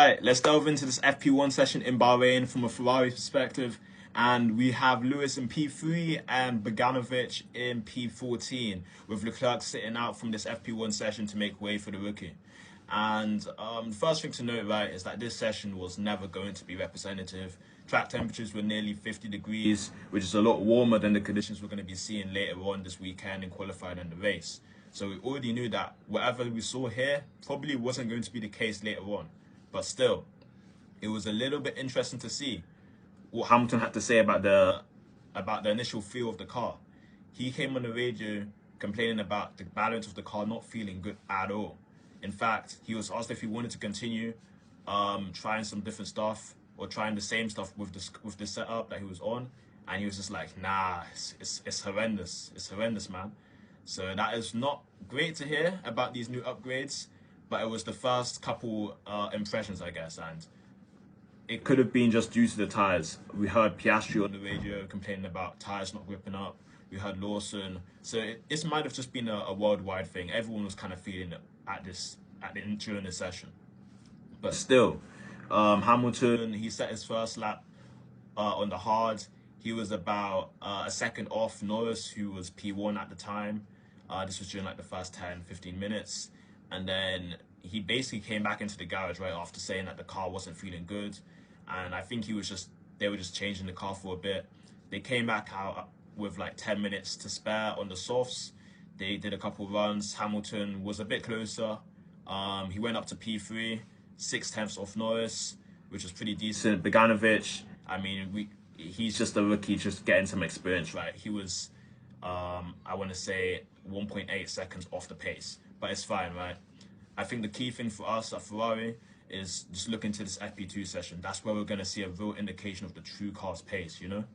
Right, let's delve into this FP1 session in Bahrain from a Ferrari perspective. And we have Lewis in P3 and Bogdanovic in P14, with Leclerc sitting out from this FP1 session to make way for the rookie. And the first thing to note, right, is that this session was never going to be representative. Track temperatures were nearly 50 degrees, which is a lot warmer than the conditions we're going to be seeing later on this weekend in qualifying and the race. So we already knew that whatever we saw here probably wasn't going to be the case later on. But still, it was a little bit interesting to see what Hamilton had to say about the initial feel of the car. He came on the radio complaining about the balance of the car not feeling good at all. In fact, he was asked if he wanted to continue trying some different stuff or trying the same stuff with the setup that he was on, and he was just like, nah, it's horrendous. It's horrendous, man. So that is not great to hear about these new upgrades. But it was the first couple impressions, I guess, and it could have been just due to the tyres. We heard Piastri on the radio complaining about tyres not gripping up. We heard Lawson. So this might have just been a worldwide thing. Everyone was kind of feeling it during the session. But still, Hamilton, he set his first lap on the hard. He was about a second off Norris, who was P1 at the time. This was during like the first 10, 15 minutes. And then he basically came back into the garage right after saying that the car wasn't feeling good. And I think they were just changing the car for a bit. They came back out with like 10 minutes to spare on the softs. They did a couple runs. Hamilton was a bit closer. He went up to P3, 6/10 off Norris, which was pretty decent. Bogdanovic, I mean, he's just a rookie, just getting some experience, right? He was, I want to say, 1.8 seconds off the pace. But it's fine, right? I think the key thing for us at Ferrari is just look into this FP2 session. That's where we're going to see a real indication of the true car's pace, you know?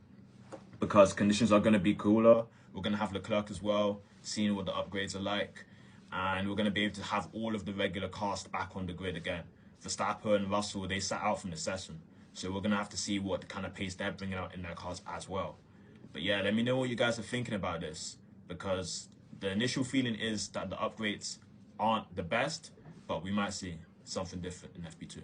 Because conditions are going to be cooler. We're going to have Leclerc as well, seeing what the upgrades are like. And we're going to be able to have all of the regular cars back on the grid again. Verstappen and Russell, they sat out from the session. So we're going to have to see what kind of pace they're bringing out in their cars as well. But yeah, let me know what you guys are thinking about this. Because the initial feeling is that the upgrades aren't the best, but we might see something different in FP2.